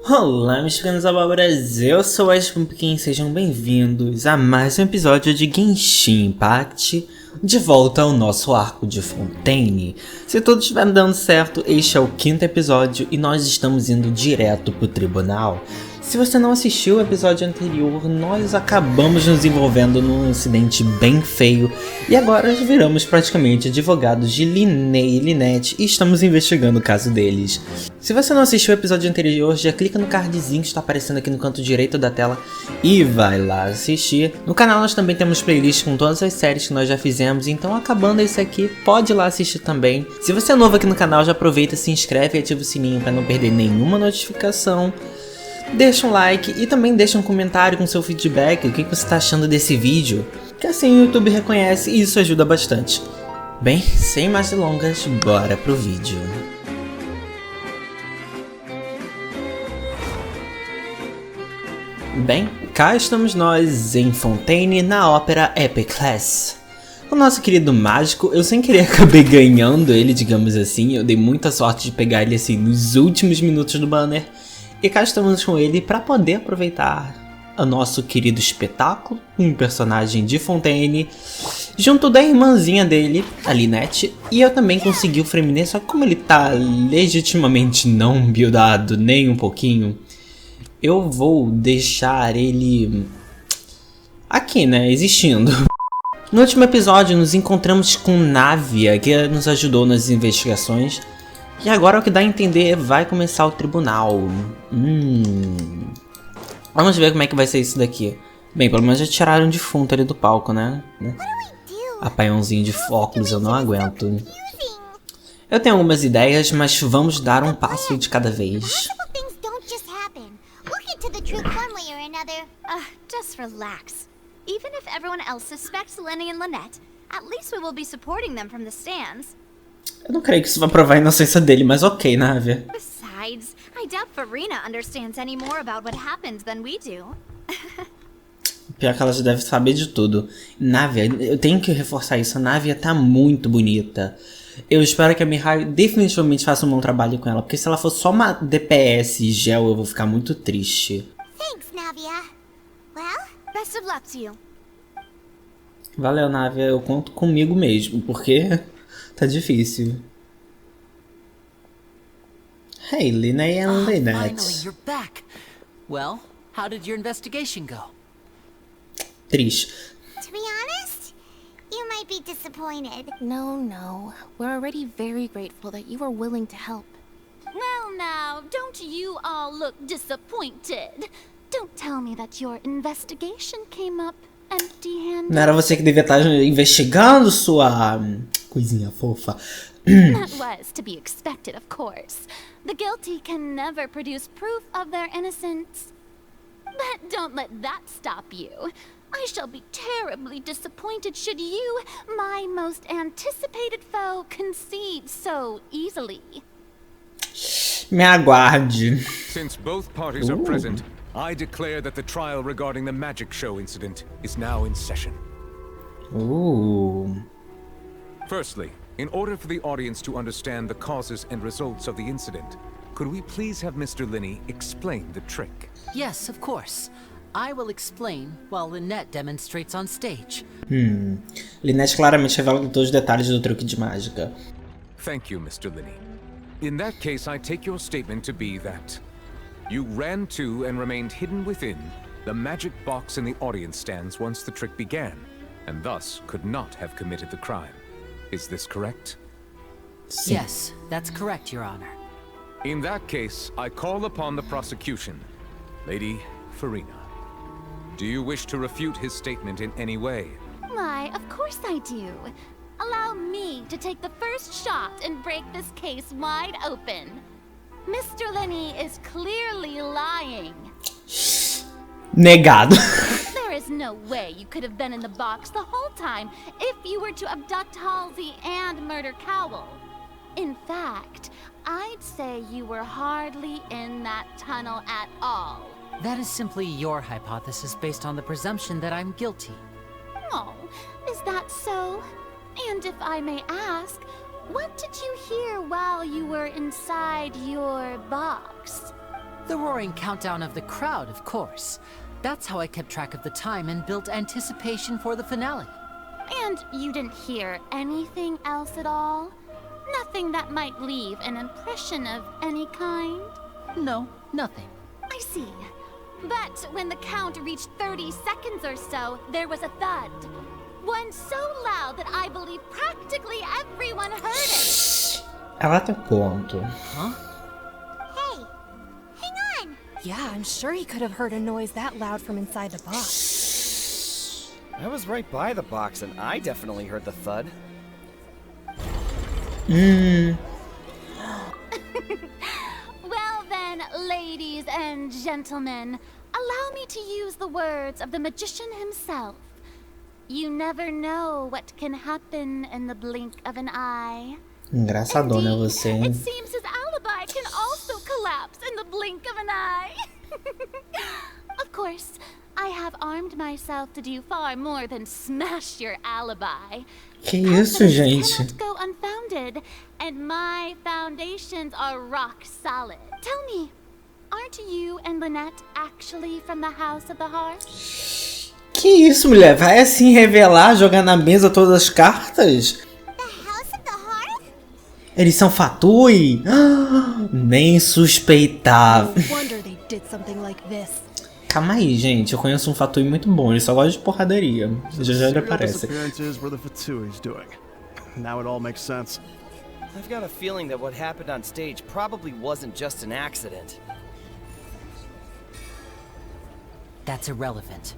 Olá, meus pequenas abóboras, eu sou a EP5, sejam bem-vindos a mais um episódio de Genshin Impact, de volta ao nosso arco de Fontaine. Se tudo estiver dando certo, este é o 5º episódio e nós estamos indo direto pro tribunal. Se você não assistiu o episódio anterior, nós acabamos nos envolvendo num incidente bem feio e agora viramos praticamente advogados de Linné e Lynette e estamos investigando o caso deles. Se você não assistiu o episódio anterior, já clica no cardzinho que está aparecendo aqui no canto direito da tela e vai lá assistir. No canal nós também temos playlists com todas as séries que nós já fizemos, então acabando esse aqui, pode ir lá assistir também. Se você é novo aqui no canal, já aproveita, se inscreve e ativa o sininho para não perder nenhuma notificação. Deixa um like e também deixa um comentário com seu feedback, o que você está achando desse vídeo, que assim o YouTube reconhece e isso ajuda bastante. Bem, sem mais delongas, bora pro vídeo. Bem, cá estamos nós em Fontaine na ópera EP5. O nosso querido mágico, eu sem querer acabei ganhando ele, digamos assim, eu dei muita sorte de pegar ele assim nos últimos minutos do banner. E cá estamos com ele para poder aproveitar o nosso querido espetáculo, um personagem de Fontaine, junto da irmãzinha dele, a Lynette, e eu também consegui o Freminet, só que como ele tá legitimamente não buildado nem um pouquinho, eu vou deixar ele aqui, né, existindo. No último episódio nos encontramos com Návia, que nos ajudou nas investigações. E agora o que dá a entender vai começar o tribunal. Vamos ver como é que vai ser isso daqui. Bem, pelo menos já tiraram o defunto ali do palco, né? Apaiãozinho de óculos, eu não aguento. Eu tenho algumas ideias, mas vamos dar um passo de cada vez. Just relax. Even if everyone else suspects Lenny and Lynette, at least we will be supporting them from the stands. Eu não creio que isso vai provar a inocência dele, mas ok, Návia. Besides, I doubt Furina understands any more about what happened than we do. Pior que ela já deve saber de tudo. Návia, eu tenho que reforçar isso, a Návia tá muito bonita. Eu espero que a Mihai definitivamente faça um bom trabalho com ela, porque se ela for só uma DPS e gel, eu vou ficar muito triste. Thanks, Návia. Well, best of luck to you. Valeu, Návia, eu conto comigo mesmo, porque tá difícil. Hey, Linné and Lynette. Finally, you're back. Well, how did your investigation go? Triste. To be honest, you might be disappointed. No. We're already very grateful that you were willing to help. Well now, don't you all look disappointed. Don't tell me that your investigation came up empty-handed. Não era você que devia estar investigando, sua coisinha fofa. That was to be expected, of course. The guilty can never produce proof of their innocence. But don't let that stop you. I shall be terribly disappointed should you, my most anticipated foe, concede so easily. Me aguarde. Since both parties are present, I declare that the trial regarding the magic show incident is now in session. Firstly, in order for the audience to understand the causes and results of the incident, could we please have Mr. Linné explain the trick? Yes, of course. I will explain while Lynette demonstrates on stage. Lynette claramente revela todos os detalhes do truque de mágica. Thank you, Mr. Linné. In that case, I take your statement to be that you ran to and remained hidden within the magic box in the audience stands once the trick began, and thus could not have committed the crime. Is this correct? Sim. Yes, that's correct, Your Honor. In that case, I call upon the prosecution. Lady Furina, do you wish to refute his statement in any way? Why, of course I do. Allow me to take the first shot and break this case wide open. Mr. Linné is clearly lying. Negado. There is no way you could have been in the box the whole time if you were to abduct Halsey and murder Cowell. In fact, I'd say you were hardly in that tunnel at all. That is simply your hypothesis based on the presumption that I'm guilty. Oh, is that so? And if I may ask, what did you hear while you were inside your box? The roaring countdown of the crowd, of course. That's how I kept track of the time and built anticipation for the finale. And you didn't hear anything else at all? Nothing that might leave an impression of any kind? No, nothing. I see. But when the count reached 30 seconds or so, there was a thud. One so loud that I believe practically everyone heard it. Ela tem ponto. Huh? Hey, hang on! Yeah, I'm sure he could have heard a noise that loud from inside the box. I was right by the box and I definitely heard the thud. Well then, ladies and gentlemen, allow me to use the words of the magician himself. You never know what can happen in the blink of an eye. Engraçadona você, It hein? seems his alibi can also collapse in the blink of an eye. Of course, I have armed myself to do far more than smash your alibi. Que isso, gente? Cannot go unfounded, and my foundations are rock solid. Tell me, aren't you and Lynette actually from the House of the Heart? Que isso, mulher? Vai assim revelar, jogar na mesa todas as cartas? The House of the Heart? Eles são fatui? Nem suspeitava. No wonder they did something like this. Calma aí, gente. Eu conheço um fatui muito bom. Ele só gosta de porradaria. Já já ele aparece. Appearances were the Fatui's doing. Now it all makes sense. I've got a feeling that what happened on stage probably wasn't just an accident. That's irrelevant.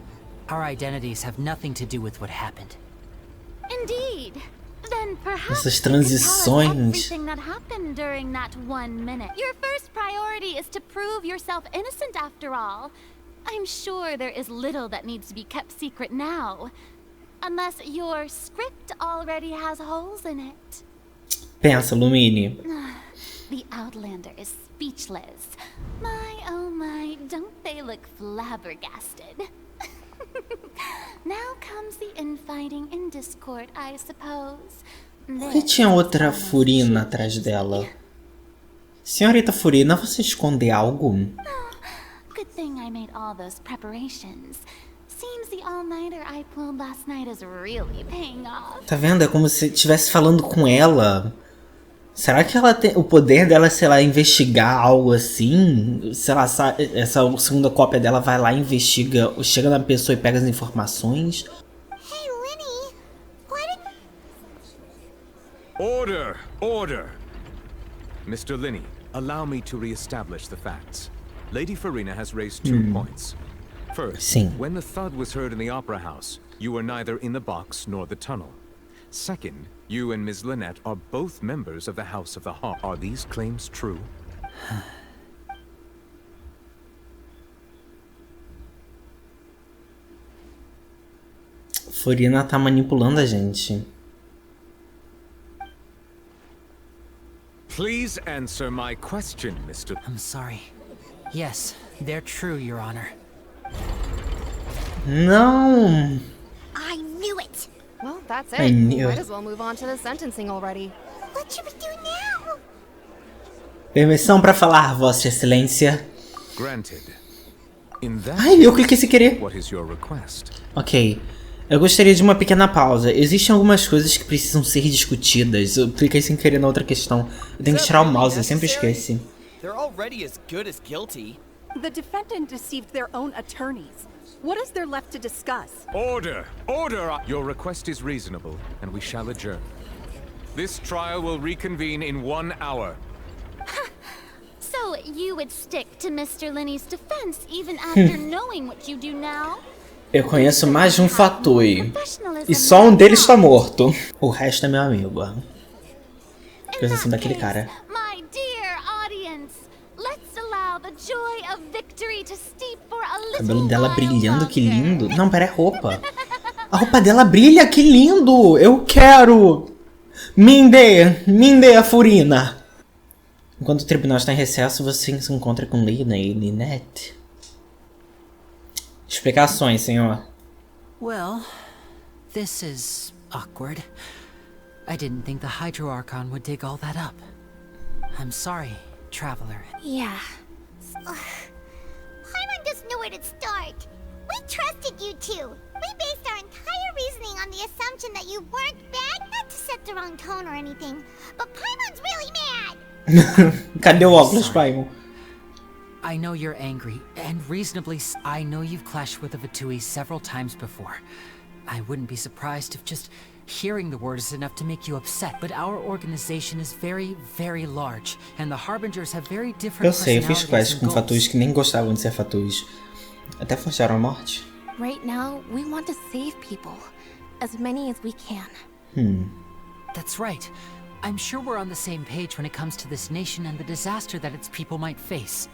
Our identities have nothing to do with what happened. Indeed. Then perhaps Essas you could tell us transições. everything that happened during that 1 minute. Your first priority is to prove yourself innocent after all. I'm sure there is little that needs to be kept secret now. Unless your script already has holes in it. Pensa, Lumine. The Outlander is speechless. My, oh my, don't they look flabbergasted? Now comes the infighting and discord, I suppose. Por que tinha outra Furina atrás dela? Senhorita Furina, você esconde algo? Good thing I made all those preparations. Seems the all-nighter I pulled last night is really paying off. Tá vendo? É como se estivesse falando com ela. Será que ela tem o poder dela, sei lá, investigar algo assim? Sei lá, essa segunda cópia dela vai lá e investiga, chega na pessoa e pega as informações? Hey, Lenny, what? Order! Order! Mr. Linney, allow me to re-establish the facts. Lady Furina has raised 2 points. First, Sim. when the thud was heard in the Opera House, you were neither in the box nor the tunnel. Second, you and Ms. Lynette are both members of the House of the Heart. Are these claims true? Furina tá manipulando a gente. Please answer my question, Mr. I'm sorry. Yes, they're true, Your Honor. Não! I knew it! Well, that's I it. knew Might it. as well move on to the sentencing already. What should we do now? Permissão pra falar, Vossa Excelência. Granted. In that Ai, eu cliquei sem querer. what is your request? Ok. Eu gostaria de uma pequena pausa. Existem algumas coisas que precisam ser discutidas. Eu cliquei sem querer na outra questão. Eu tenho que tirar o mouse, eu sempre esqueço. They're already as good as guilty. The defendant deceived their own attorneys. What is there left to discuss? Order! Order! Your request is reasonable, and we shall adjourn. This trial will reconvene in 1 hour. So you would stick to Mr. Linney's defense even after knowing what you do now? Eu conheço mais de um fatui. E só um deles tá morto. O resto é meu amigo. Coisa assim daquele cara. My dear audience, let's allow the joy of victory to steep for a O little cabelo dela while brilhando, que longer. lindo. Não, pera, é roupa. A roupa dela brilha, que lindo. Eu quero. Me dê a Furina. Enquanto o tribunal está em recesso, você se encontra com Lena e Lynette. Explicações, senhor. Well, this is awkward. I didn't think the Hydro Archon would dig all that up. I'm sorry, Traveler. Yeah. Ugh. could start. We trusted you two. We based our entire reasoning on the assumption that you weren't bad, not to set the wrong tone or anything, but Paimon's really mad. Cadê o óculos, Paimon? I know you're angry, and reasonably I know you've clashed with the Fatui several times before. I wouldn't be surprised if just hearing the word is enough to make you upset, but our organization is very, very large, and the Harbingers have very different Eu sei, eu fiz personalities quests com and goals. Fatuis que nem gostavam de ser Fatuis. Até forçaram a morte. Right now, we want to save people. As many as we can. That's right. I'm sure we're on the same page when it comes to this nation and the disaster that its people might face.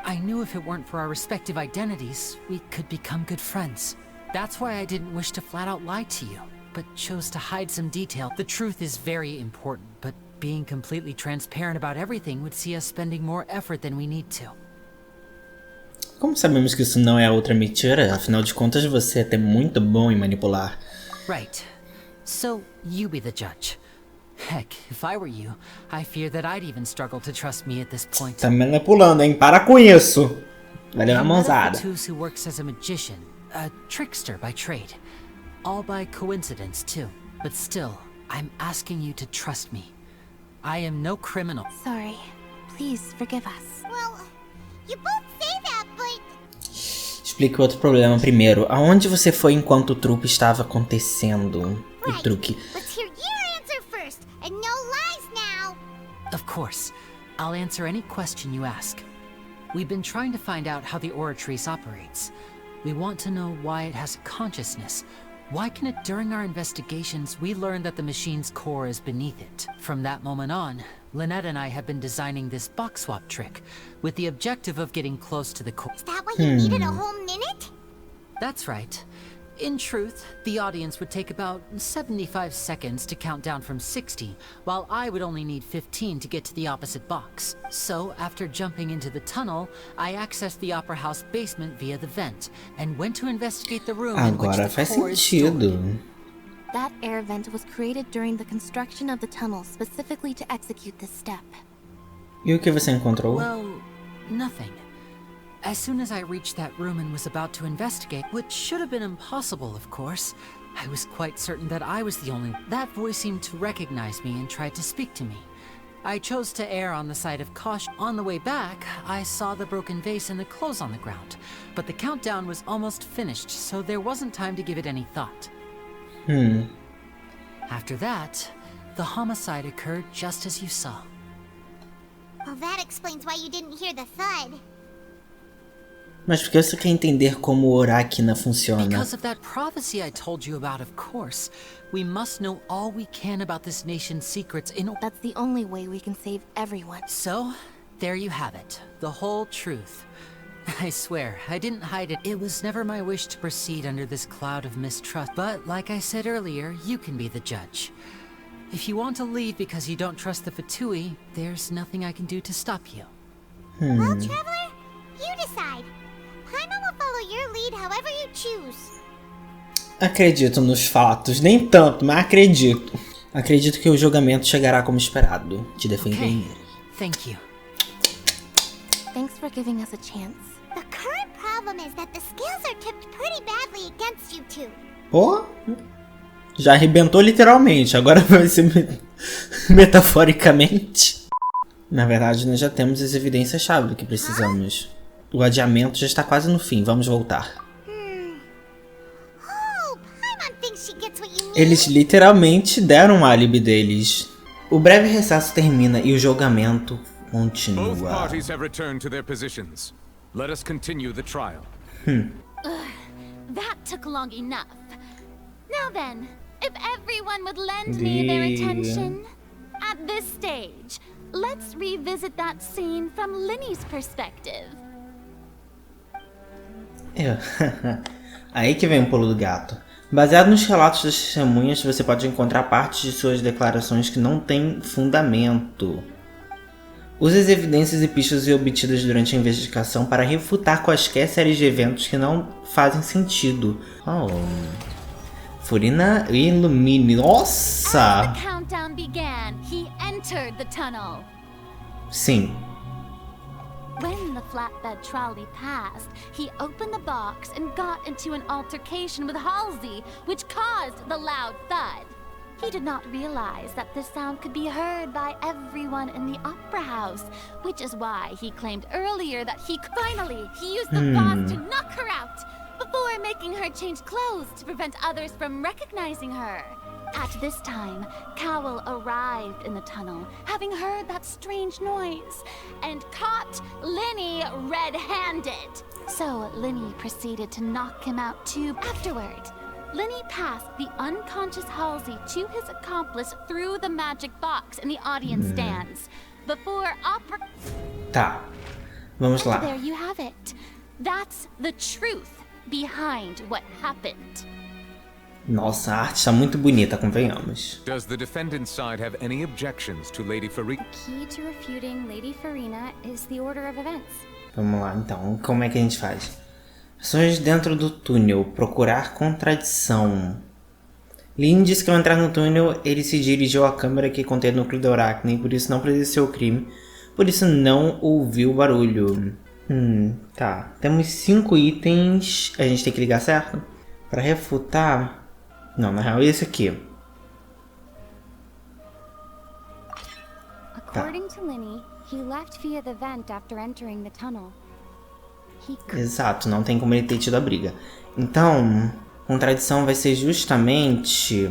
I knew if it weren't for our respective identities, we could become good friends. That's why I didn't wish to flat out lie to you, but chose to hide some detail. The truth is very important, but being completely transparent about everything would see us spending more effort than we need to. Como sabemos que isso não é outra mentira? Afinal de contas, você é até muito bom em manipular. Right. So, you be the judge. Heck, if I were you, I fear that I'd even struggle to trust me at this point. Tá manipulando, hein? Para com isso! Vai levar uma mãozada. Who works as a magician, a trickster by trade. All by coincidence, too. But still, I'm asking you to trust me. I am no criminal. Sorry. Please forgive us. Well, you both say that, but... Explique o outro problema primeiro. Aonde você foi enquanto o truque estava acontecendo? O truque. Let's hear your answer first, and no lies now. Of course. I'll answer any question you ask. We've been trying to find out how the Oratrice operates. We want to know why it has a consciousness. Why can it, during our investigations, we learned that the machine's core is beneath it. From that moment on, Lynette and I have been designing this box swap trick, with the objective of getting close to the core. Is that why you needed a whole minute? That's right. In truth, the audience would take about 75 seconds to count down from 60, while I would only need 15 to get to the opposite box. So, after jumping into the tunnel, I accessed the Opera House basement via the vent, and went to investigate the room in which Agora the faz core is stored. sentido. That air vent was created during the construction of the tunnel specifically to execute this step. E o que você encontrou? Well, nothing. As soon as I reached that room and was about to investigate, which should have been impossible, of course, I was quite certain that I was the only one. That voice seemed to recognize me and tried to speak to me. I chose to err on the side of caution. On the way back, I saw the broken vase and the clothes on the ground, but the countdown was almost finished, so there wasn't time to give it any thought. After that, the homicide occurred just as you saw. Well, that explains why you didn't hear the thud. Mas por que você quer entender como o Orakina funciona? Because of that prophecy I told you about, of course. We must know all we can about this nation's secrets in order. That's the only way we can save everyone. So, there you have it. The whole truth. I swear, I didn't hide it. It was never my wish to proceed under this cloud of mistrust. But, like I said earlier, you can be the judge. If you want to leave because you don't trust the Fatui, there's nothing I can do to stop you. Well, Traveler, you decide. Paimon will follow your lead however you choose. Acredito nos fatos, nem tanto, mas acredito. Acredito que o julgamento chegará como esperado. Te defenderei. Okay. Thank you. Thanks for giving us a chance. The current problem is that the scales are tipped pretty badly against you two. Pô, já arrebentou literalmente, agora vai ser metaforicamente. Na verdade, nós já temos as evidências-chave do que precisamos. O adiamento já está quase no fim, vamos voltar. Oh, Paimon thinks she gets what you mean. Eles literalmente deram o álibi deles. O breve recesso termina e o julgamento Both continua. parties have returned to their positions. Let us continue the trial. That took long enough. Now then, if everyone would lend me their attention. At this stage, let's revisit that scene from Linny's perspective. Aí que vem o pulo do gato. Baseado nos relatos das testemunhas, você pode encontrar partes de suas declarações que não têm fundamento. Use as evidências e pistas obtidas durante a investigação para refutar quaisquer séries de eventos que não fazem sentido. Furina ilumine. Nossa! The countdown. countdown began, he entered the tunnel. Sim. Well, Traveler, you decide. Paimon will follow your lead however you choose. Use When the flatbed trolley passed, he opened the box and got into an altercation with Halsey, which caused the loud thud. He did not realize that this sound could be heard by everyone in the opera house, which is why he claimed earlier that he used the vase to knock her out before making her change clothes to prevent others from recognizing her. At this time, Cowell arrived in the tunnel, having heard that strange noise, and caught Linny red-handed. So Linny proceeded to knock him out too. Afterward, Linny passed the unconscious Halsey to his accomplice through the magic box in the audience stands. Before opera... Tá, vamos lá. There you have it. That's the truth behind what happened. Nossa, a arte está muito bonita, convenhamos. Does the defendant's side have any objections to Lady Furina? Key to refuting Lady Furina is the order of events. Vamos lá, então. Como é que a gente faz? Ações dentro do túnel. Procurar contradição. Lynn disse que ao entrar no túnel, ele se dirigiu à câmara que contém o núcleo da Aracne e por isso não presenciou o crime. Por isso não ouviu o barulho. Tá. Temos 5 itens. A gente tem que ligar certo? Para refutar... Não, na real é esse aqui. According to Linny, he left via the vent after entering the tunnel. Exato, não tem como ele ter tido a briga. Então, contradição vai ser justamente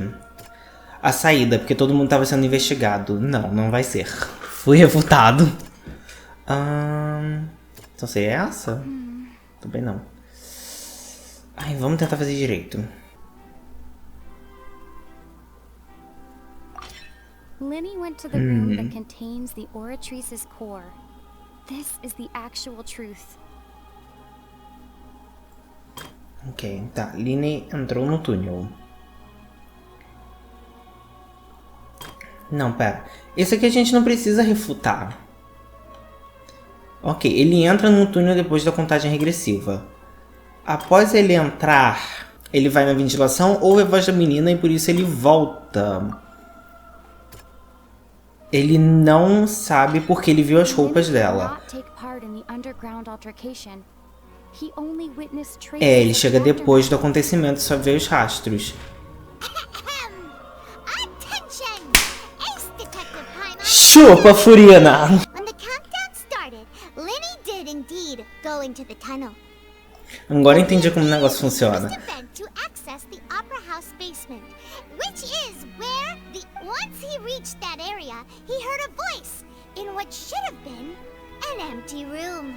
a saída, porque todo mundo estava sendo investigado. Não, não vai ser. Fui refutado. Então seria essa? Também não. Ai, vamos tentar fazer direito. Linny went to the room that contains the Oratrice's core. This is the actual truth. Ok, tá. Linny entrou no túnel. Não, pera. Esse aqui a gente não precisa refutar. Ok, ele entra no túnel depois da contagem regressiva. Após ele entrar, ele vai na ventilação, ouve a voz da menina e por isso ele volta. Ele não sabe porque ele viu as roupas dela. Ele chega depois do acontecimento e só vê os rastros. Chupa, Furina! Agora entendi como o negócio funciona. Once he reached that area, he heard a voice in what should have been an empty room.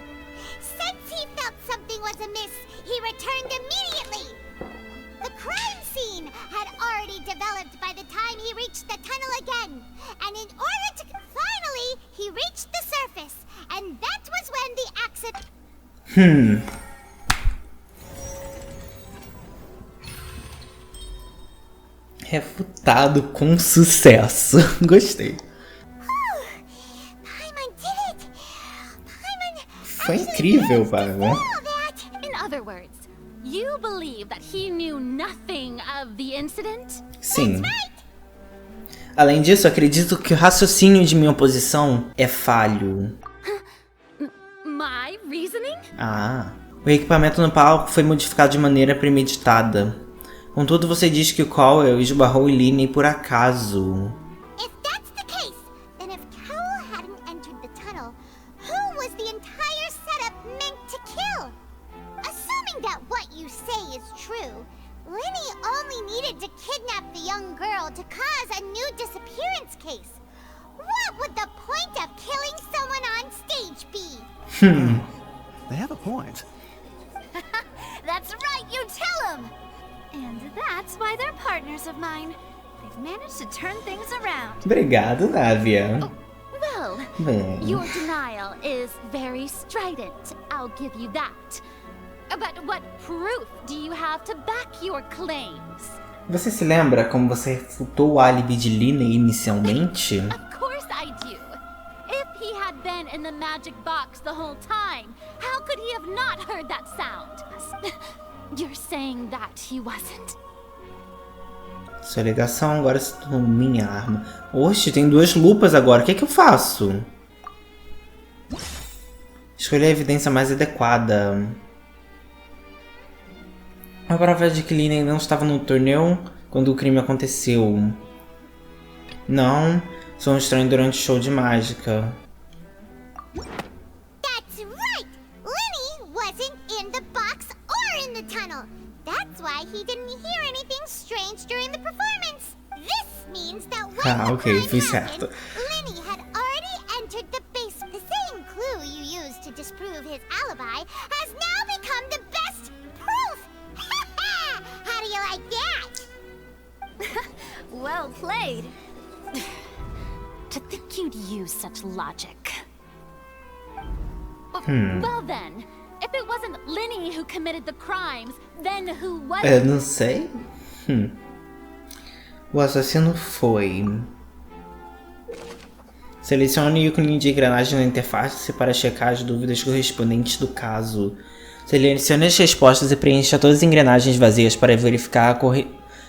Since he felt something was amiss, he returned immediately. The crime scene had already developed by the time he reached the tunnel again. And in order to... Finally, he reached the surface. And that was when the accident... Refutado com sucesso. Gostei. Foi incrível, Paimon. In other words, you believe that he knew nothing of the incident? Sim. Além disso, acredito que o raciocínio de minha oposição é falho. My reasoning? O equipamento no palco foi modificado de maneira premeditada. Contudo, você diz que Cowell esbarrou em Linny por acaso. If that's the case, then if Cowell hadn't entered the tunnel, who was the entire setup meant to kill? Assuming that what you say is true, Linny only needed to kidnap the young girl to cause a new disappearance case. What would the point of killing someone on stage be? They have a point. That's right, you tell him! And that's why they're partners of mine. They've managed to turn things around. Obrigado, Návia. Well, your denial is very strident. I'll give you that. But what proof do you have to back your claims? Você se lembra como você refutou o álibi de Linny inicialmente? Of course I do. If he had been in the magic box the whole time, how could he have not heard that sound? You're saying that he wasn't? Sua alegação agora se tornou minha arma. Oxe, tem 2 lupas agora. O que é que eu faço? Escolher a evidência mais adequada. A prova de que Linney não estava no torneio quando o crime aconteceu. Não, sou um estranho durante o show de mágica. That's right! Lenny wasn't in the box or in the tunnel. That's why he didn't hear anything strange during the performance. This means that when the crime happened, Lenny had already entered the basement. The same clue you used to disprove his alibi has now become the best proof! How do you like that? Well played. To think you'd use such logic. Well then, if it wasn't Lenny who committed the crimes, then who was it? Eu não sei. O assassino foi... Selecione o ícone de engrenagem na interface para checar as dúvidas correspondentes do caso. Selecione as respostas e preencha todas as engrenagens vazias para verificar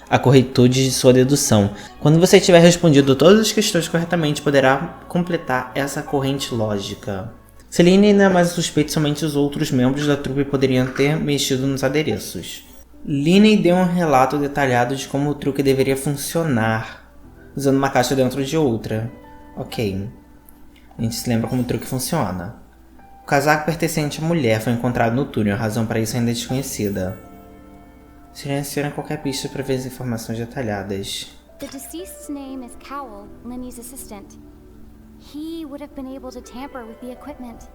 a corretude de sua dedução. Quando você tiver respondido todas as questões corretamente, poderá completar essa corrente lógica. Se Linney não é mais suspeito, somente os outros membros da trupe poderiam ter mexido nos adereços. Linney deu um relato detalhado de como o truque deveria funcionar, usando uma caixa dentro de outra. Ok. A gente se lembra como o truque funciona. O casaco pertencente à mulher foi encontrado no túnel, a razão para isso ainda é desconhecida. Selecione qualquer pista para ver as informações detalhadas. The deceased's name is Cowell, Lenny's assistant. He would have been able to tamper with the equipment.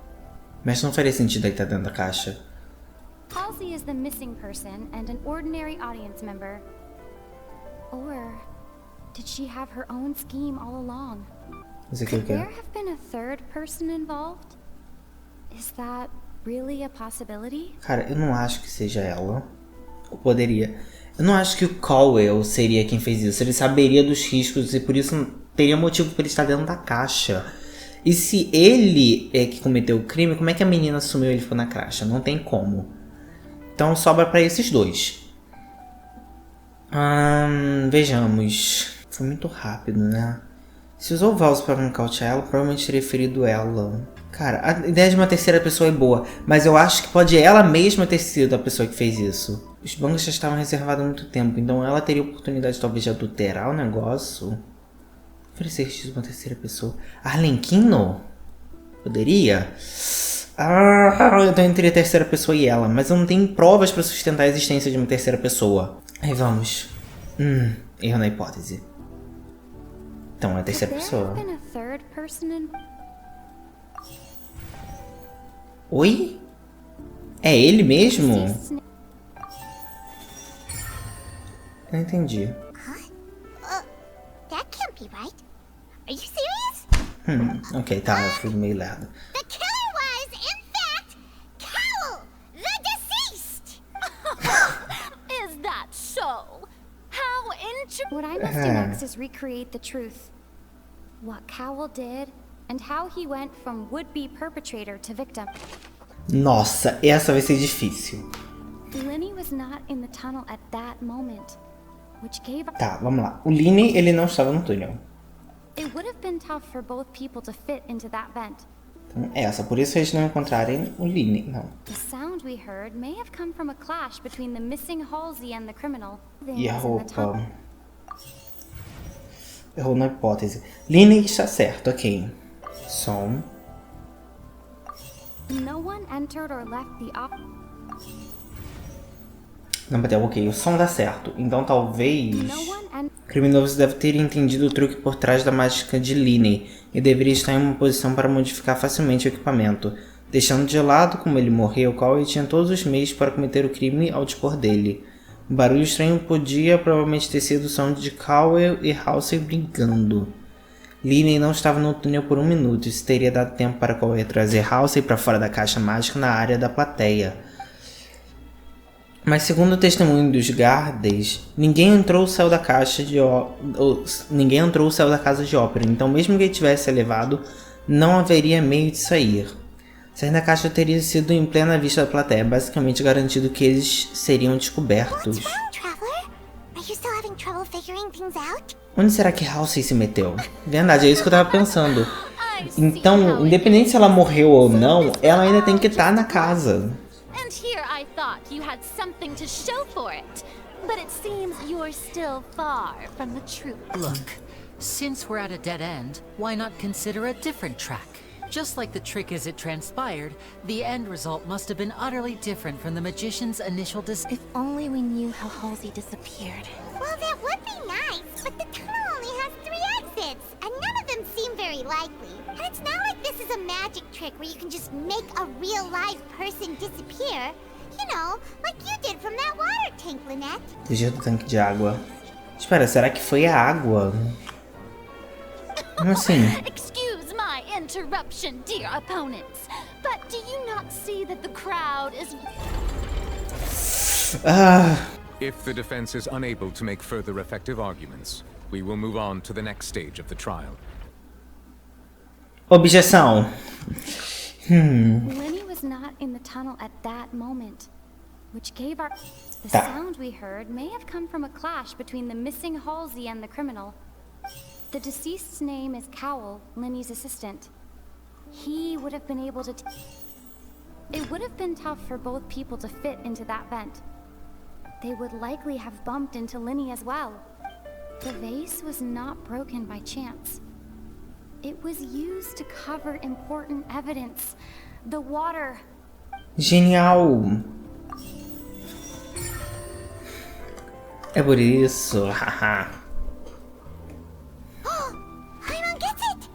Mas não faria sentido ele estar dentro da caixa. Halsey is the missing person and an ordinary audience member. Or did she have her own scheme all along? Could there have been a third person involved? Is that really a possibility? Cara, eu não acho que seja ela. Ou poderia. Eu não acho que o Cowell seria quem fez isso. Ele saberia dos riscos e por isso teria motivo para ele estar dentro da caixa. E se ele é que cometeu o crime, como é que a menina sumiu e ele ficou na caixa? Não tem como. Então sobra para esses dois. Vejamos. Foi muito rápido, né? Se usou o Valso para nocautear ela, provavelmente teria ferido ela. Cara, a ideia de uma terceira pessoa é boa, mas eu acho que pode ela mesma ter sido a pessoa que fez isso. Os bancos já estavam reservados há muito tempo, então ela teria oportunidade talvez de adulterar o negócio. Oferecer X uma terceira pessoa. Arlequino? Poderia? Eu tô entre a terceira pessoa e ela, mas eu não tenho provas para sustentar a existência de uma terceira pessoa. Aí vamos. Erro na hipótese. Então é a terceira pessoa. Oi? É ele mesmo? Não entendi. That can't be right. Are you serious? Ok, tá, eu fui meio lerdo. The killer was, in fact, Cowell, the deceased! Is that so? How interesting! What I must do next is recreate the truth. What Cowell did, and how he went from would-be perpetrator to victim. Nossa, essa vai ser difícil. Lenny was not in the tunnel at that moment, which gave... Tá, vamos lá. O Linney, ele não estava no túnel. It would have been tough for both people to fit into that vent. Então, essa, por isso eles não encontrarem o Linney, não. The sound we heard may have come from a clash between the missing Halsey and the criminal. E a roupa? Errou na hipótese. Linney está certo, ok. Som. No one entered or left the Não bateu, ok. O som dá certo. Então talvez... O criminoso deve ter entendido o truque por trás da mágica de Linney e deveria estar em uma posição para modificar facilmente o equipamento. Deixando de lado como ele morreu, Cowell tinha todos os meios para cometer o crime ao dispor dele. O barulho estranho podia provavelmente ter sido o som de Cowell e Halsey brigando. Linney não estava no túnel por 1 minuto, isso teria dado tempo para Cowell trazer Halsey para fora da caixa mágica na área da plateia. Mas segundo o testemunho dos guardas, ninguém entrou ou saiu da casa de ópera, então mesmo que ele tivesse levado, não haveria meio de sair. Sair da caixa teria sido em plena vista da plateia, basicamente garantido que eles seriam descobertos. Figuring things out? Onde será que Halsey se meteu? Verdade, é isso que eu tava pensando. Então, independente se ela morreu ou não, ela ainda tem que estar na casa. And here I thought you had something to show for it. But it seems you're still far from the truth. Look, since we're at a dead end, why not consider a different track? Just like the trick as it transpired, the end result must have been utterly different from the magician's initial If only we knew how Halsey disappeared. Well, that would be nice, but the tunnel only has 3 exits, and none of them seem very likely. And it's not like this is a magic trick where you can just make a real live person disappear. You know, like you did from that water tank, Lynette. Desde do tanque de água. Espera, será que foi a água? Como assim? Excuse my interruption, dear opponents. But do you not see that the crowd is... If the defense is unable to make further effective arguments, we will move on to the next stage of the trial. Objeção. Lenny was not in the tunnel at that moment, which gave our... The sound we heard may have come from a clash between the missing Halsey and the criminal. The deceased's name is Cowell, Lenny's assistant. He would have been able to... It would have been tough for both people to fit into that vent. They would likely have bumped into Lenny as well. The vase was not broken by chance. It was used to cover important evidence. The water. Genial. É por isso, haha. Paimon gets it!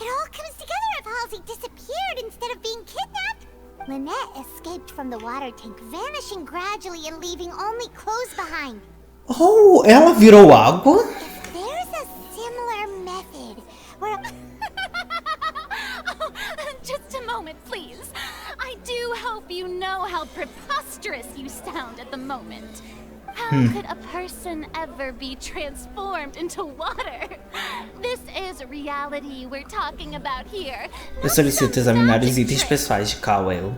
It all comes together if Halsey disappeared instead of being kidnapped. Lynette escaped from the water tank, vanishing gradually and leaving only clothes behind. Oh, ela virou água? If there's a similar method where... Oh, just a moment, please. I do hope you know how preposterous you sound at the moment. How could a person ever be transformed into water? This is reality we're talking about here. Eu solicito examinar os itens pessoais de Cowell.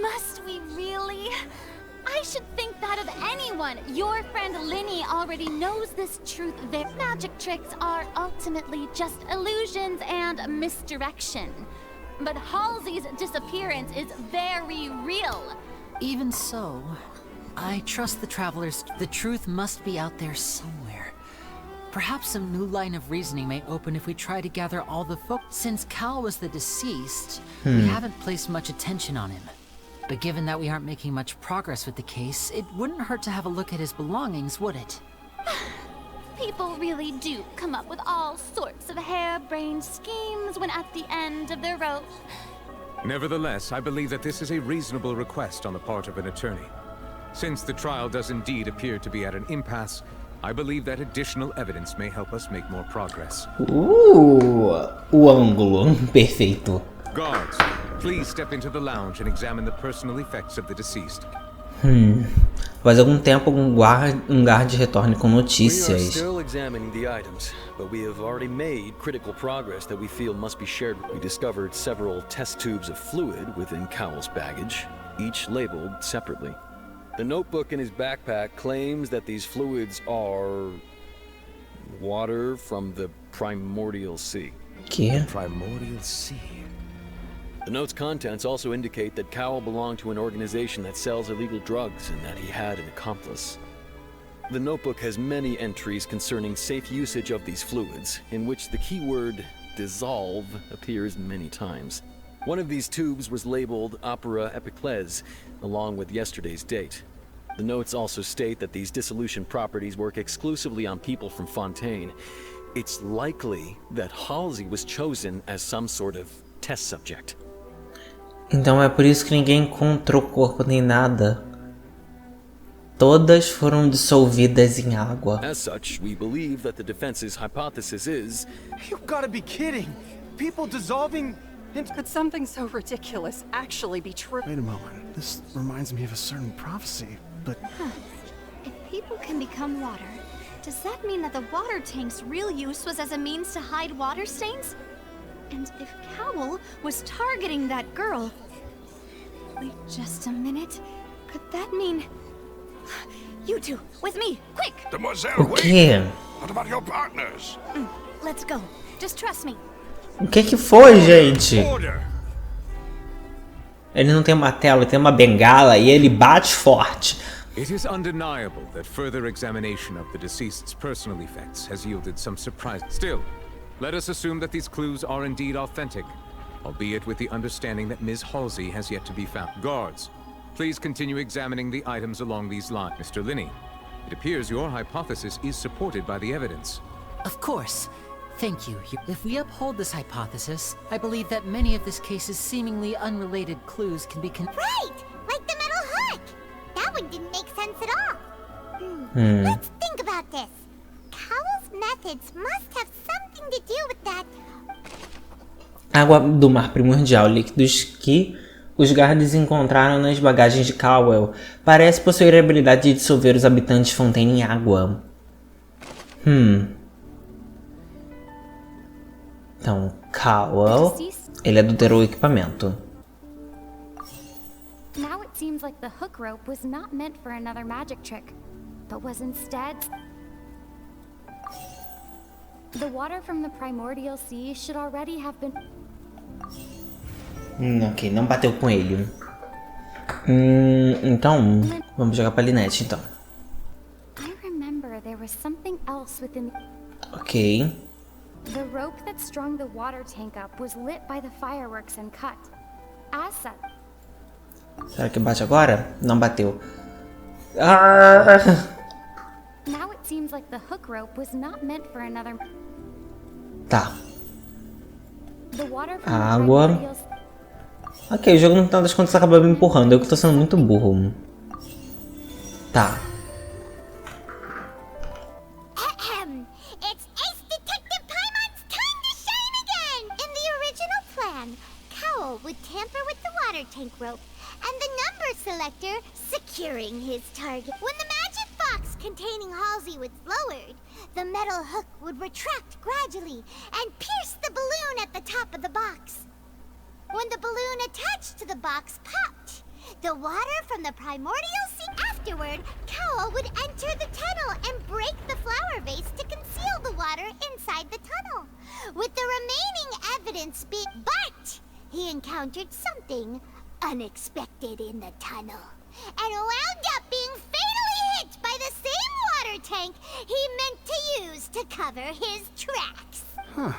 Must we really? I should think that of anyone. Your friend Linny already knows this truth. Their magic tricks are ultimately just illusions and misdirection. But Halsey's disappearance is very real. Even so, I trust the travelers. The truth must be out there somewhere. Perhaps some new line of reasoning may open if we try to gather all the folk. Since Cal was the deceased, we haven't placed much attention on him. But given that we aren't making much progress with the case, it wouldn't hurt to have a look at his belongings, would it? People really do come up with all sorts of harebrained schemes when at the end of their rope. Nevertheless, I believe that this is a reasonable request on the part of an attorney. Since the trial does indeed appear to be at an impasse, I believe that additional evidence may help us make more progress. O ângulo perfeito. Guards, please step into the lounge and examine the personal effects of the deceased. Faz algum tempo um guarde retorne com We are notícias. still examining the items, but we have already made critical progress that we feel must be shared. We discovered several test tubes of fluid within Cowell's baggage, each labeled separately. The notebook in his backpack claims that these fluids are water from the primordial sea. Que? Primordial sea. The note's contents also indicate that Cowell belonged to an organization that sells illegal drugs and that he had an accomplice. The notebook has many entries concerning safe usage of these fluids, in which the keyword dissolve appears many times. One of these tubes was labeled Opera Epicles, along with yesterday's date. The notes also state that these dissolution properties work exclusively on people from Fontaine. It's likely that Halsey was chosen as some sort of test subject. Então é por isso que ninguém encontrou corpo nem nada. Todas foram dissolvidas em água. As such, we believe that the defense's hypothesis is... You gotta be kidding! People dissolving into... Could something so ridiculous actually be true? Wait a moment. This reminds me of a certain prophecy, but... If people can become water, does that mean that the water tank's real use was as a means to hide water stains? And if Cowell was targeting that girl... Wait just a minute. Could that mean... You two, with me, quick! Demoiselle, O quê? What about your partners? Let's go. Just trust me. O que foi, gente? Ele não tem uma tela, ele tem uma bengala e ele bate forte. It is undeniable that further examination of the deceased's personal effects has yielded some surprise. Still, let us assume that these clues are indeed authentic, albeit with the understanding that Ms. Halsey has yet to be found. Guards, please continue examining the items along these lines. Mr. Linney, it appears your hypothesis is supported by the evidence. Of course. Thank you. If we uphold this hypothesis, I believe that many of this case's seemingly unrelated clues can be Right! Like the metal hook! That one didn't make sense at all. Let's think about this. Cowell's methods must have something to do with that. Água do mar primordial, líquidos que os guardas encontraram nas bagagens de Cowell, parece possuir a habilidade de dissolver os habitantes de Fontaine em água. Então, Cowell, ele adulterou o equipamento. Now it seems like the hook rope was not meant for another magic trick, but was instead... The water from the primordial sea should already have been... Ok, não bateu com ele. Então, vamos jogar pra Lynette, então. I remember there was something else within... Ok. The rope that strung the water tank up was lit by the fireworks and cut. As such... Será que bate agora? Não bateu. Now it seems like the hook rope was not meant for another... Tá. The water from Água. the primordial... Ok, o jogo no final das contas acaba me empurrando. Eu que tô sendo muito burro. Tá. It's Ace Detective Paimon's time to shine again! In the original plan, Cowell would tamper with the water tank rope and the number selector securing his target. When the magic box containing Halsey was lowered, the metal hook would retract gradually and pierce the balloon at the top of the box. When the balloon attached to the box popped, the water from the primordial sea... Afterward, Cowell would enter the tunnel and break the flower vase to conceal the water inside the tunnel, with the remaining evidence being... But he encountered something unexpected in the tunnel, and wound up being fatally hit by the same water tank he meant to use to cover his tracks. Huh.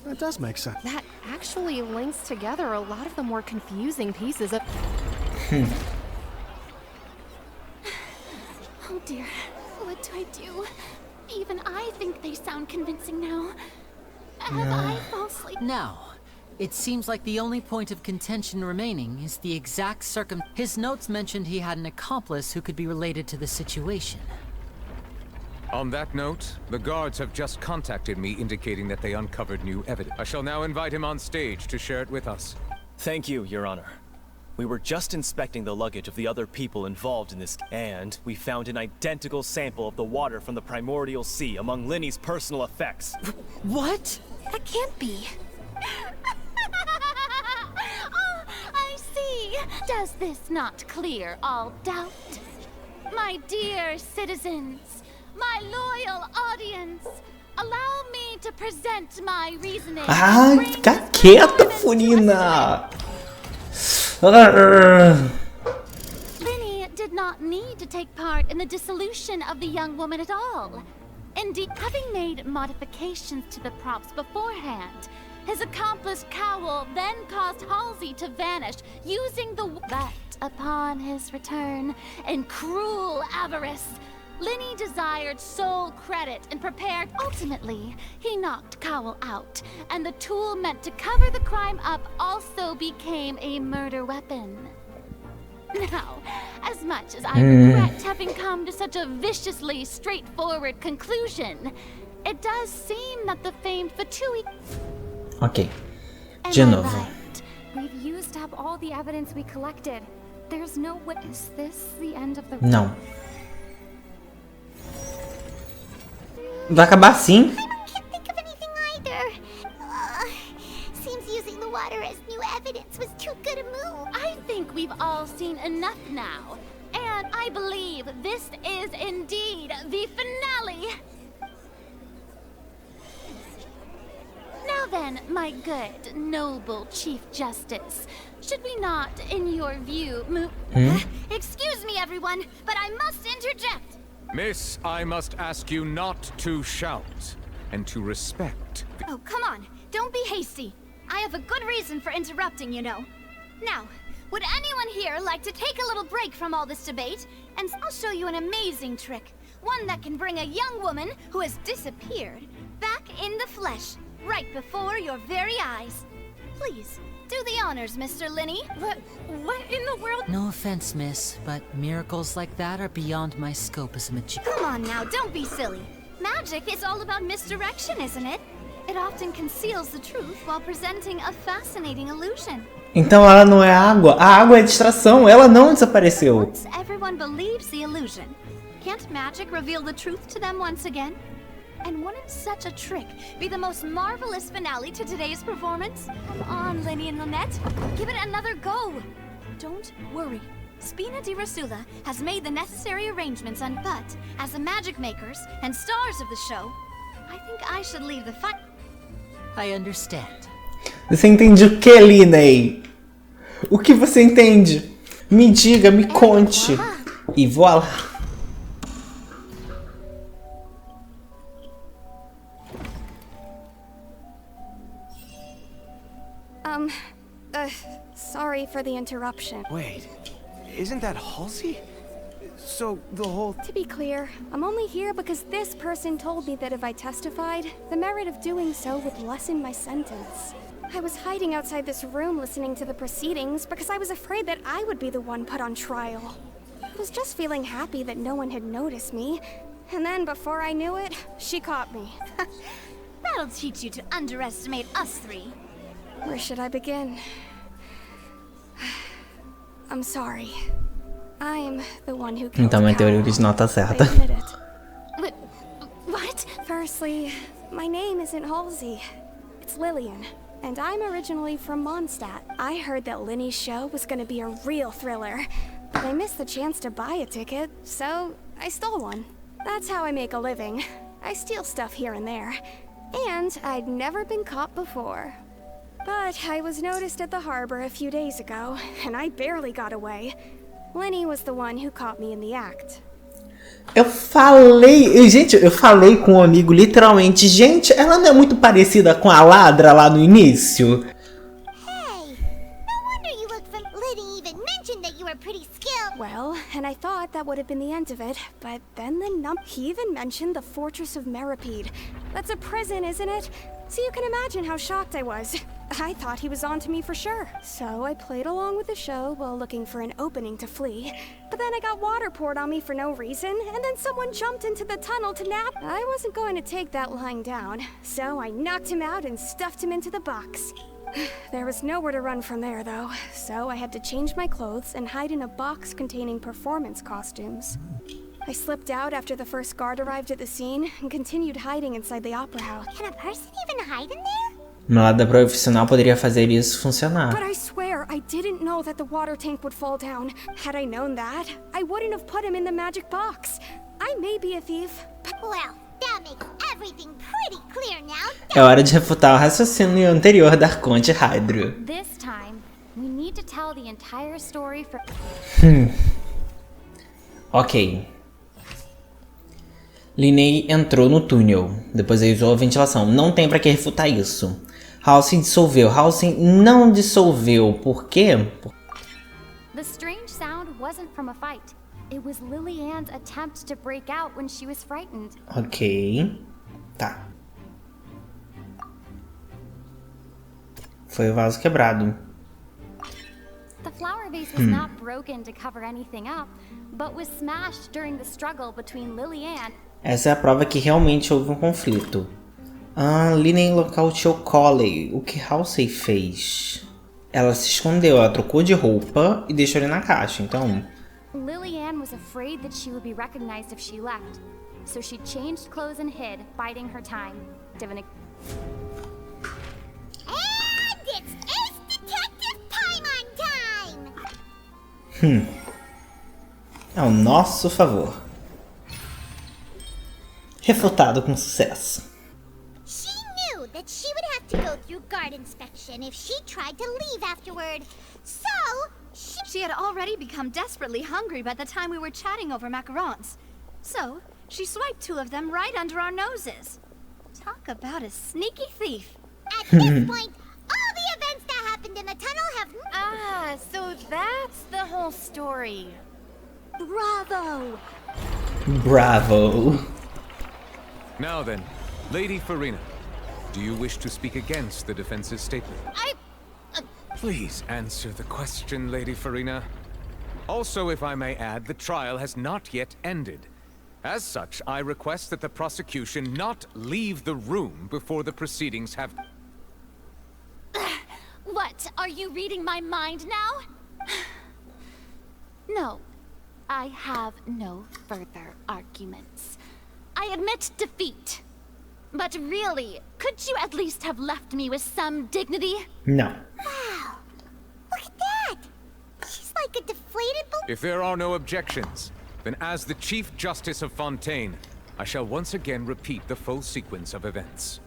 That does make sense. That actually links together a lot of the more confusing pieces of... Oh dear, what do I do? Even I think they sound convincing now. Have I falsely... Now, it seems like the only point of contention remaining is the exact His notes mentioned he had an accomplice who could be related to the situation. On that note, the guards have just contacted me indicating that they uncovered new evidence. I shall now invite him on stage to share it with us. Thank you, Your Honor. We were just inspecting the luggage of the other people involved in this, and we found an identical sample of the water from the primordial sea among Linney's personal effects. What? That can't be. Oh, I see. Does this not clear all doubt? My dear citizens, my loyal audience, allow me to present my reasoning. Fica quieta, Furina! Linney did not need to take part in the dissolution of the young woman at all. Indeed, having made modifications to the props beforehand, his accomplice Cowell then caused Halsey to vanish using the... But upon his return, in cruel avarice, Linney desired sole credit and prepared. Ultimately, he knocked Cowell out, and the tool meant to cover the crime up also became a murder weapon. Now, as much as I regret having come to such a viciously straightforward conclusion, it does seem that the famed Fatui... Ok. De novo. Right? We've used up all the evidence we collected. There's no way... Is this the end of the... Não. Vai acabar assim? I can't think of anything either. Seems using the water as new evidence was too good a move. I think we've all seen enough now. And I believe this is indeed the finale. Now then, my good, noble Chief Justice, should we not, in your view, Excuse me, everyone, but I must interject. Miss, I must ask you not to shout, and to respect. Oh, come on. Don't be hasty. I have a good reason for interrupting, you know. Now, would anyone here like to take a little break from all this debate? And I'll show you an amazing trick. One that can bring a young woman who has disappeared back in the flesh, right before your very eyes. Please, do the honors, Mr. Linney. What in the world? No offense, miss, but miracles like that are beyond my scope as a magician. Come on now, don't be silly. Magic is all about misdirection, isn't it? It often conceals the truth while presenting a fascinating illusion. Então ela não é água. A água é distração. Ela não desapareceu. Once everyone believes the illusion, can't magic reveal the truth to them once again? And wouldn't such a trick be the most marvelous finale to today's performance? Come on, Lenny and Lynette. Give it another go. Don't worry. Spina di Rasula has made the necessary arrangements, but as the magic makers and stars of the show, I think I should leave the fight. I understand. Você entende o que, Linney? O que você entende? Me diga, me conte. E voilá. Sorry for the interruption. Wait, isn't that Halsey? So, the whole... To be clear, I'm only here because this person told me that if I testified, the merit of doing so would lessen my sentence. I was hiding outside this room listening to the proceedings because I was afraid that I would be the one put on trial. I was just feeling happy that no one had noticed me, and then before I knew it, she caught me. That'll teach you to underestimate us three. Where should I begin? I'm sorry. I'm the one who killed Então a teoria original tá certa. What? Firstly, my name isn't Halsey. It's Lillian, and I'm originally from Mondstadt. I heard that Linny's show was gonna be a real thriller, but I missed the chance to buy a ticket, so I stole one. That's how I make a living. I steal stuff here and there, and I'd never been caught before. But I was noticed at the harbor a few days ago, and I barely got away. Lenny was the one who caught me in the act. Eu falei com um amigo literalmente, gente, ela não é muito parecida com a ladra lá no início? Hey, no wonder you look from... Liddy even mentioned that you were pretty skilled. Well, and I thought that would have been the end of it, but then he even mentioned the Fortress of Meripede. That's a prison, isn't it? So you can imagine how shocked I was. I thought he was on to me for sure. So I played along with the show while looking for an opening to flee. But then I got water poured on me for no reason, and then someone jumped into the tunnel to nap. I wasn't going to take that lying down, so I knocked him out and stuffed him into the box. There was nowhere to run from there, though, so I had to change my clothes and hide in a box containing performance costumes. I slipped out after the first guard arrived at the scene and continued hiding inside the opera house. Can a person even hide in there? No lado profissional poderia fazer isso funcionar. But I swear, I didn't know that the water tank would fall down. Had I known that, I wouldn't have put him in the magic box. I may be a thief, but... Well, that makes everything pretty clear now. É hora de refutar o raciocínio anterior da Arconte Hydro. This time, we need to tell the entire story for... Ok. Linney entrou no túnel, depois ele usou a ventilação. Não tem pra que refutar isso. Halsey dissolveu. Halsey não dissolveu. Por quê? The strange sound wasn't from a fight. It was Lily-Ann's attempt to break out when she was frightened. Ok. Tá. Foi o vaso quebrado. The flower vase was not broken to cover anything up, but was smashed during the struggle between Lily-Ann. Essa é a prova que realmente houve um conflito. Linney nocauteou Coley. O que Halsey fez? Ela se escondeu, ela trocou de roupa e deixou ele na caixa, então... Lily-Ann was afraid that she would be recognized if she left, so she changed clothes and hid, biding her time. And it's Ace Detective time on time! Ao nosso favor. Refutado com sucesso. She knew that she would have to go through guard inspection if she tried to leave afterward. So, She had already become desperately hungry by the time we were chatting over macarons. So, she swiped 2 of them right under our noses. Talk about a sneaky thief. At this point, all the events that happened in the tunnel have... Ah, so that's the whole story. Bravo! Bravo. Now then, Lady Furina, do you wish to speak against the defense's statement? Please answer the question, Lady Furina. Also, if I may add, the trial has not yet ended. As such, I request that the prosecution not leave the room before the proceedings have... What? Are you reading my mind now? No. I have no further arguments. I admit defeat. But really, could you at least have left me with some dignity? No. Wow. Look at that. She's like a deflated balloon. If there are no objections, then as the Chief Justice of Fontaine, I shall once again repeat the full sequence of events.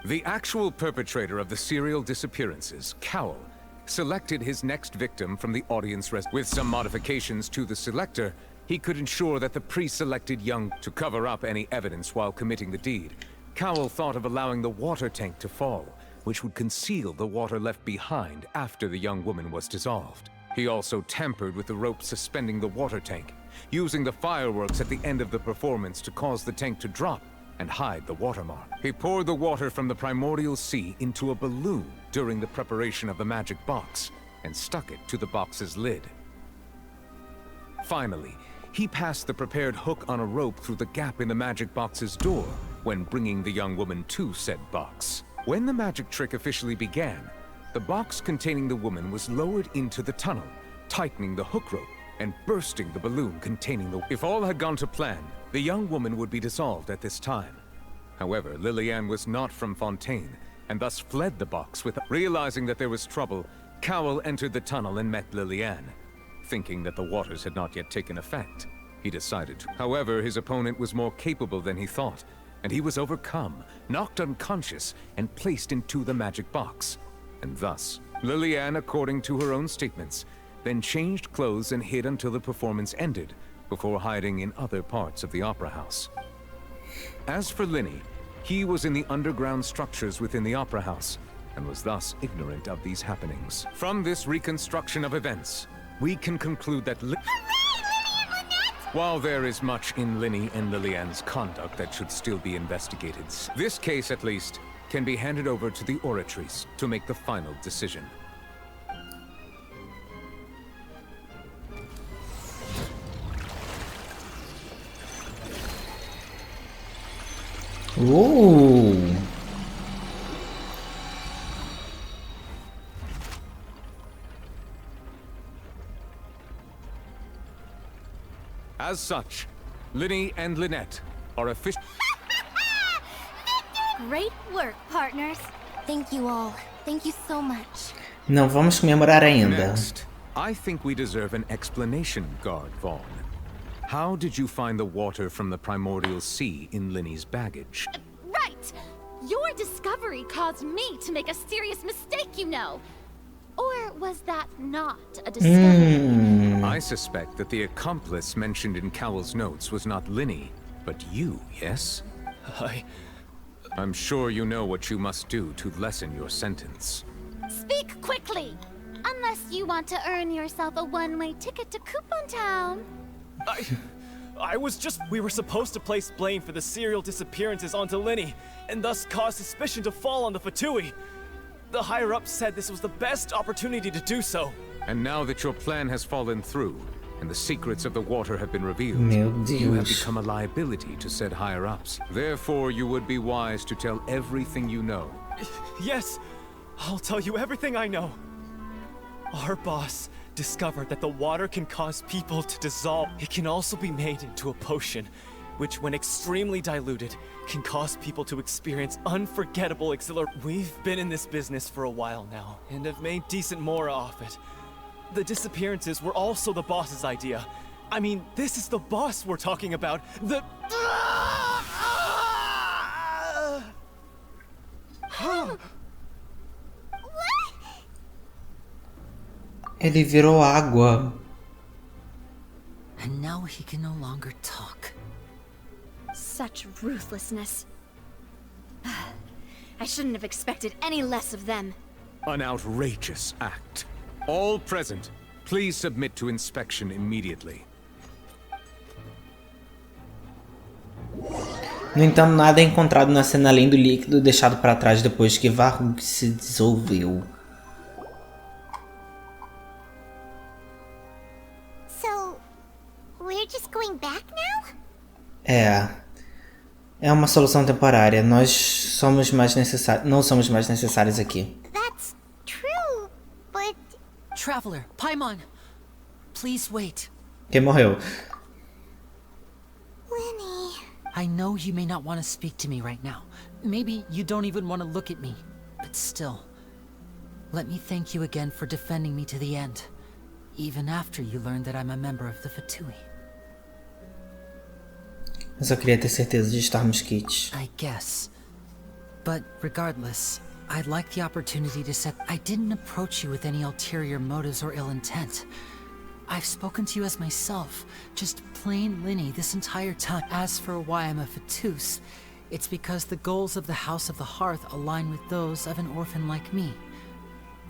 The actual perpetrator of the serial disappearances, Cowell, selected his next victim from the audience with some modifications to the selector. He could ensure that the pre-selected young to cover up any evidence while committing the deed. Cowell thought of allowing the water tank to fall, which would conceal the water left behind after the young woman was dissolved. He also tampered with the rope suspending the water tank, using the fireworks at the end of the performance to cause the tank to drop and hide the watermark. He poured the water from the primordial sea into a balloon during the preparation of the magic box and stuck it to the box's lid. Finally, he passed the prepared hook on a rope through the gap in the magic box's door when bringing the young woman to said box. When the magic trick officially began, the box containing the woman was lowered into the tunnel, tightening the hook rope and bursting the balloon containing the... If all had gone to plan, the young woman would be dissolved at this time. However, Lillian was not from Fontaine, and thus fled the box with... Realizing that there was trouble, Cowell entered the tunnel and met Lillian. Thinking that the waters had not yet taken effect, he decided to. However, his opponent was more capable than he thought, and he was overcome, knocked unconscious, and placed into the magic box. And thus, Lillian, according to her own statements, then changed clothes and hid until the performance ended, before hiding in other parts of the opera house. As for Linny, he was in the underground structures within the opera house, and was thus ignorant of these happenings. From this reconstruction of events, we can conclude that while there is much in Linny and Lillian's conduct that should still be investigated, this case, at least, can be handed over to the oratories to make the final decision. Ooh. As such, Linny and Lynette are official. Great work, partners. Thank you all. Thank you so much. Não vamos comemorar ainda. Next, I think we deserve an explanation, Guard Vaughn. How did you find the water from the primordial sea in Linny's baggage? Right! Your discovery caused me to make a serious mistake, you know. Or was that not a discovery? I suspect that the accomplice mentioned in Cowell's notes was not Linny, but you, yes? I'm sure you know what you must do to lessen your sentence. Speak quickly! Unless you want to earn yourself a one-way ticket to Coupon Town. I was just... We were supposed to place blame for the serial disappearances onto Linny, and thus cause suspicion to fall on the Fatui. The higher-ups said this was the best opportunity to do so. And now that your plan has fallen through, and the secrets of the water have been revealed, Meu Deus. you have become a liability to said higher-ups. Therefore, you would be wise to tell everything you know. Yes, I'll tell you everything I know. Our boss discovered that the water can cause people to dissolve. It can also be made into a potion, which when extremely diluted, can cause people to experience unforgettable exhilaration. We've been in this business for a while now, and have made decent more off it. The disappearances were also the boss's idea. I mean, this is the boss we're talking about. The... Ele virou água. And now he can no longer talk. Such ruthlessness. I shouldn't have expected any less of them. An outrageous act. All present, please submit to inspection immediately. No entanto, nada é encontrado na cena além do líquido deixado para trás depois que Varrug se dissolveu. So, we're just going back now? É uma solução temporária. Nós somos mais não somos mais necessários aqui. That's true, but... Traveler, Paimon, please wait. Quem morreu? Lenny... I know you may not want to speak to me right now. Maybe you don't even want to look at me. But still, let me thank you again for defending me to the end. Even after you learned that I'm a member of the Fatui. Eu só queria ter certeza de estarmos quites. I guess. But regardless, I'd like the opportunity to set... I didn't approach you with any ulterior motives or ill intent. I've spoken to you as myself, just plain Linny this entire time. As for why I'm a Fatus, it's because the goals of the House of the Hearth align with those of an orphan like me.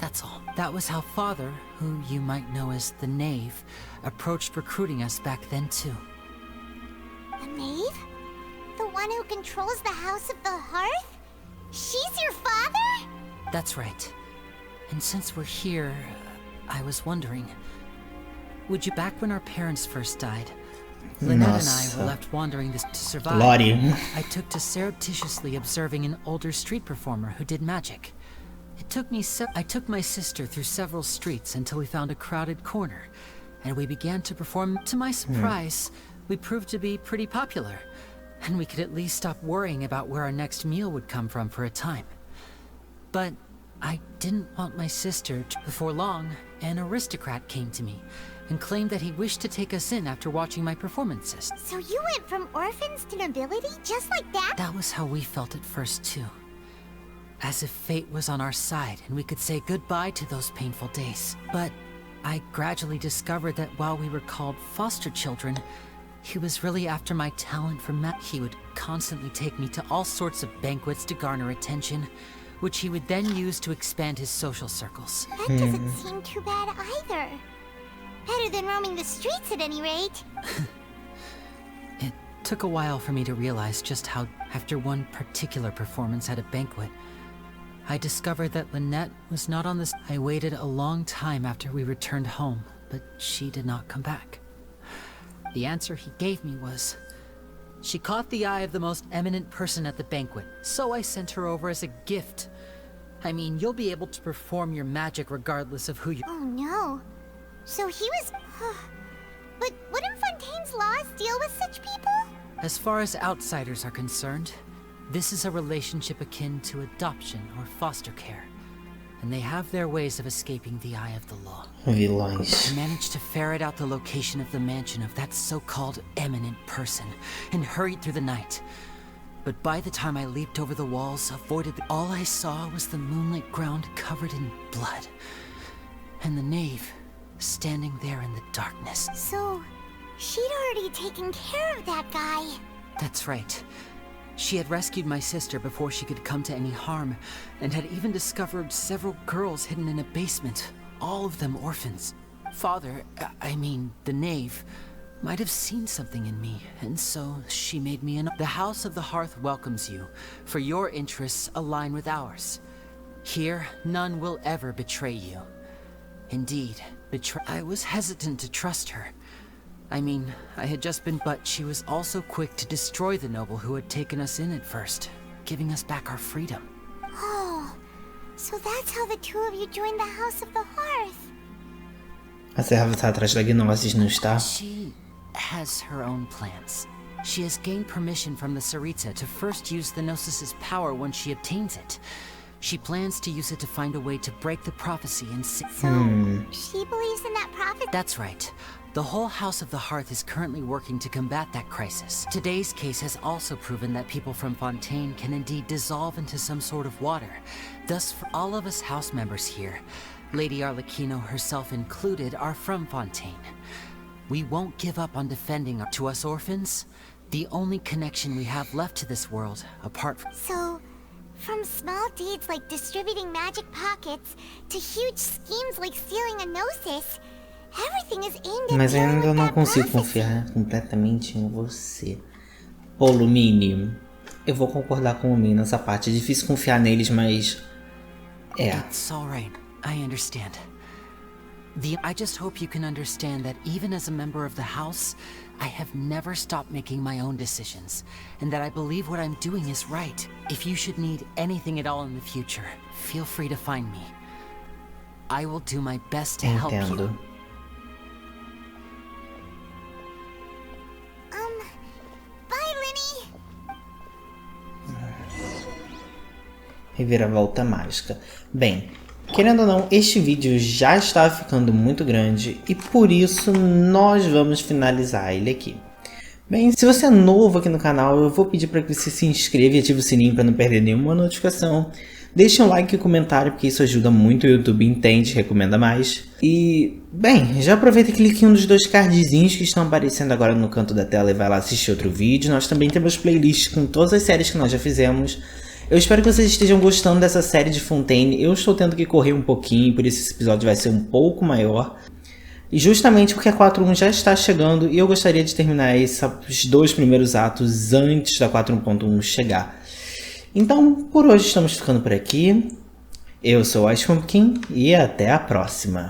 That's all. That was how Father, who you might know as the Knave, approached recruiting us back then too. The Knave? The one who controls the House of the Hearth? She's your father? That's right. And since we're here, I was wondering... Would you back when our parents first died? Lynette and I were left wandering this to survive. Lottie. I took to surreptitiously observing an older street performer who did magic. I took my sister through several streets until we found a crowded corner, and we began to perform. To my surprise, we proved to be pretty popular, and we could at least stop worrying about where our next meal would come from for a time. But I didn't want my sister to. Before long, an aristocrat came to me and claimed that he wished to take us in after watching my performances. So you went from orphans to nobility just like that? That was how we felt at first too. As if fate was on our side and we could say goodbye to those painful days. But I gradually discovered that while we were called foster children, he was really after my talent for He would constantly take me to all sorts of banquets to garner attention, which he would then use to expand his social circles. That doesn't seem too bad either. Better than roaming the streets at any rate. It took a while for me to realize just how, after one particular performance at a banquet, I discovered that Lynette was not on this. I waited a long time after we returned home, but she did not come back. The answer he gave me was, she caught the eye of the most eminent person at the banquet, so I sent her over as a gift. I mean, you'll be able to perform your magic regardless of who you... Oh no. So he was... But wouldn't Fontaine's laws deal with such people? As far as outsiders are concerned, this is a relationship akin to adoption or foster care. And they have their ways of escaping the eye of the law. Vilões. I managed to ferret out the location of the mansion of that so-called eminent person and hurried through the night. But by the time I leaped over the walls, all I saw was the moonlit ground covered in blood. And the knave standing there in the darkness. So, she'd already taken care of that guy. That's right. She had rescued my sister before she could come to any harm, and had even discovered several girls hidden in a basement, all of them orphans. Father, I mean, the knave, might have seen something in me, and so she made me an... The House of the Hearth welcomes you, for your interests align with ours. Here, none will ever betray you. Indeed, I was hesitant to trust her. I mean, I had just been... But she was also quick to destroy the noble who had taken us in at first, giving us back our freedom. Oh, so that's how the two of you joined the House of the Hearth. A serva está atrás da Gnosis, não está? She has her own plans. She has gained permission from the Sarita to first use the Gnosis' power when she obtains it. She plans to use it to find a way to break the prophecy and... So, she believes in that prophecy? That's right. The whole House of the Hearth is currently working to combat that crisis. Today's case has also proven that people from Fontaine can indeed dissolve into some sort of water. Thus, for all of us house members here, Lady Arlecchino herself included, are from Fontaine. We won't give up on defending to us orphans. The only connection we have left to this world, apart from... So, from small deeds like distributing magic pockets to huge schemes like stealing a gnosis, everything is aimed at... Mas eu ainda não consigo confiar completamente em você. Pô, Lumine, eu vou concordar com o Lumine nessa parte. É difícil confiar neles, mas... It's alright. I understand. I just hope you can understand that even as a member of the house, I have never stopped making my own decisions, and that I believe what I'm doing is right. If you should need anything at all in the future, feel free to find me. I will do my best to help you. Bye, Linny. Reviravolta mágica. Bem, querendo ou não, este vídeo já está ficando muito grande e por isso nós vamos finalizar ele aqui. Bem, se você é novo aqui no canal, eu vou pedir para que você se inscreva e ative o sininho para não perder nenhuma notificação. Deixe um like e um comentário, porque isso ajuda muito, o YouTube entende, recomenda mais. E, bem, já aproveita e clique em um dos 2 cardzinhos que estão aparecendo agora no canto da tela e vai lá assistir outro vídeo. Nós também temos playlists com todas as séries que nós já fizemos. Eu espero que vocês estejam gostando dessa série de Fontaine. Eu estou tendo que correr um pouquinho, por isso esse episódio vai ser um pouco maior. E justamente porque a 4.1 já está chegando e eu gostaria de terminar esses 2 primeiros atos antes da 4.1 chegar. Então, por hoje estamos ficando por aqui. Eu sou o Ice Pumpkin e até a próxima.